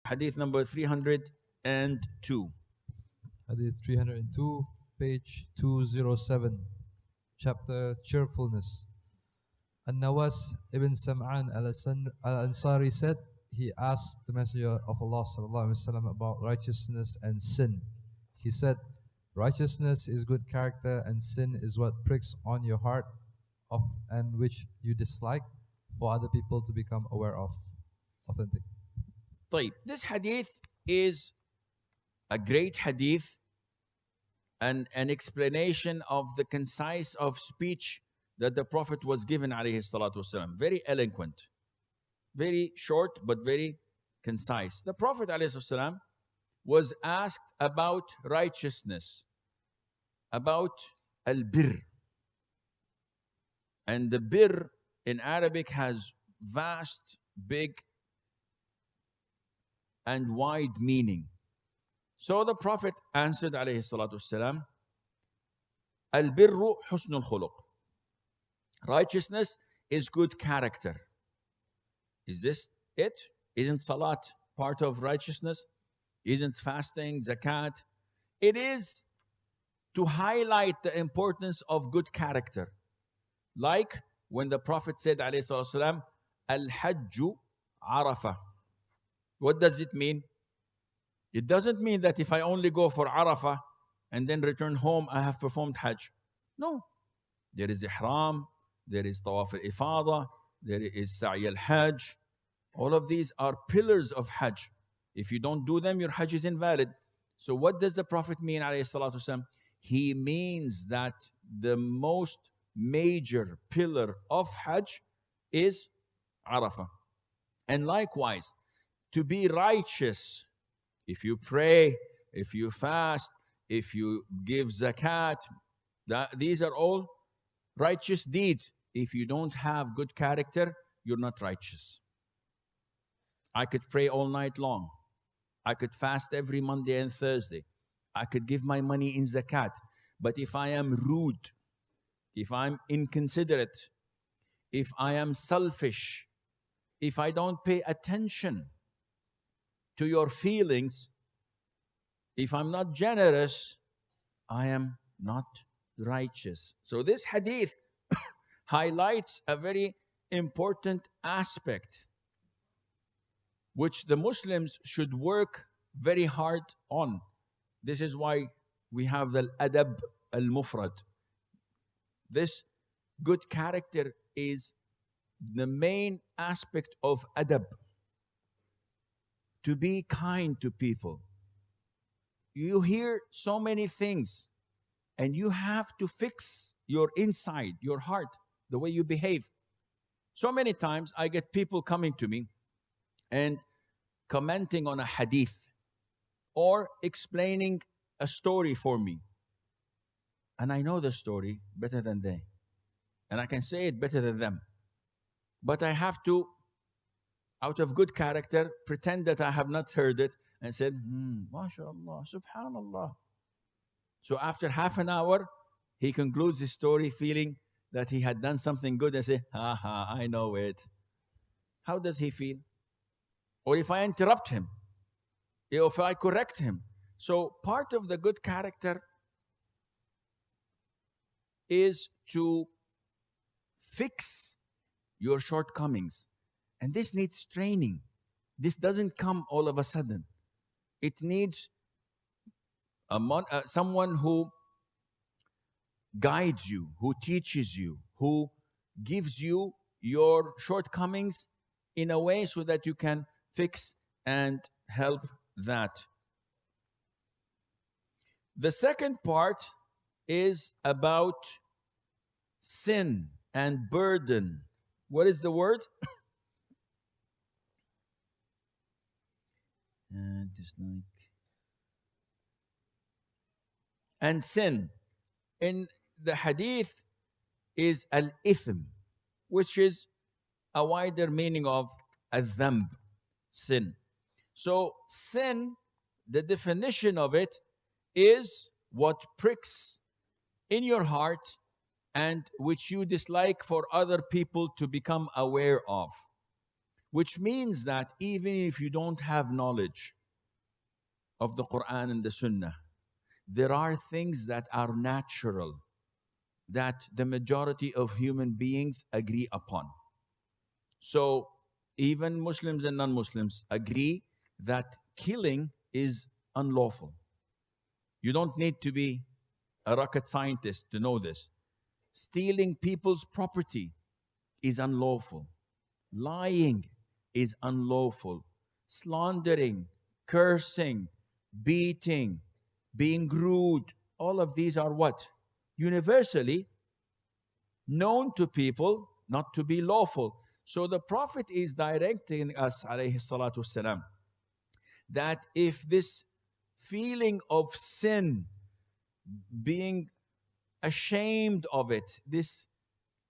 Hadith number 302. Hadith 302, page 207, chapter Cheerfulness. An-Nawas ibn Sam'an al-Ansari said, he asked the Messenger of Allah ﷺ about righteousness and sin. He said, righteousness is good character and sin is what pricks on your heart of and which you dislike for other people to become aware of. Authentic. طيب, this hadith is a great hadith and an explanation of the concise of speech that the Prophet was given alayhi salatu wasalam. Very eloquent, very short but very concise. The Prophet alayhi salatu wasalam was asked about righteousness, about al-birr. And the birr in Arabic has vast, big and wide meaning. So the Prophet answered alayhi salatu wasalam, al-birru husnul khuluq. Righteousness is good character. Is this it? Isn't salat part of righteousness? Isn't fasting, zakat? It is to highlight the importance of good character. Like when the Prophet said alayhi salatu wasalam, al-hajju arafah. What does it mean? It doesn't mean that if I only go for Arafah and then return home, I have performed Hajj. No. There is Ihram, there is Tawaf al-Ifada, there is Sa'i al-Hajj. All of these are pillars of Hajj. If you don't do them, your Hajj is invalid. So what does the Prophet mean, alayhi salatu wasalam? He means that the most major pillar of Hajj is Arafah. And likewise, to be righteous, if you pray, if you fast, if you give zakat, these are all righteous deeds. If you don't have good character, you're not righteous. I could pray all night long. I could fast every Monday and Thursday. I could give my money in zakat. But if I am rude, if I'm inconsiderate, if I am selfish, if I don't pay attention to your feelings, if I'm not generous, I am not righteous. So this hadith highlights a very important aspect which the Muslims should work very hard on. This is why we have the Adab al-Mufrad. This good character is the main aspect of Adab. To be kind to people. You hear so many things and you have to fix your inside, your heart, the way you behave. So many times I get people coming to me and commenting on a hadith or explaining a story for me. And I know the story better than they. And I can say it better than them. But I have to, out of good character, pretend that I have not heard it and said, MashaAllah, Subhanallah. So after half an hour, he concludes his story feeling that he had done something good and say, I know it. How does he feel? Or if I interrupt him, if I correct him. So part of the good character is to fix your shortcomings. And this needs training. This doesn't come all of a sudden. It needs someone who guides you, who teaches you, who gives you your shortcomings in a way so that you can fix and help that. The second part is about sin and burden. What is the word? And sin. In the hadith is al-ithm, which is a wider meaning of al-dhanb, sin. So sin, the definition of it is what pricks in your heart and which you dislike for other people to become aware of. which means that even if you don't have knowledge of the Quran and the Sunnah, there are things that are natural that the majority of human beings agree upon. So even Muslims and non-Muslims agree that killing is unlawful. You don't need to be a rocket scientist to know this. Stealing people's property is unlawful. Lying is unlawful. Slandering, cursing, beating, being rude, all of these are what? Universally known to people not to be lawful. So the Prophet is directing us, alayhi salatu wasalam, that if this feeling of sin, being ashamed of it, this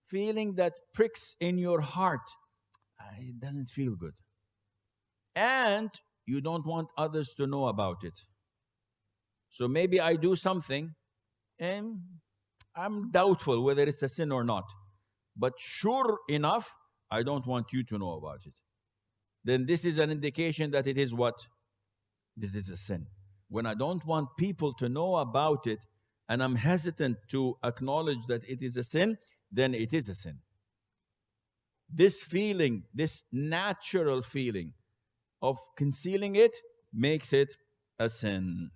feeling that pricks in your heart, it doesn't feel good. And you don't want others to know about it. So maybe I do something and I'm doubtful whether it's a sin or not. But sure enough, I don't want you to know about it. Then this is an indication that it is what? That it is a sin. When I don't want people to know about it and I'm hesitant to acknowledge that it is a sin, then it is a sin. This feeling, this natural feeling of concealing it makes it a sin.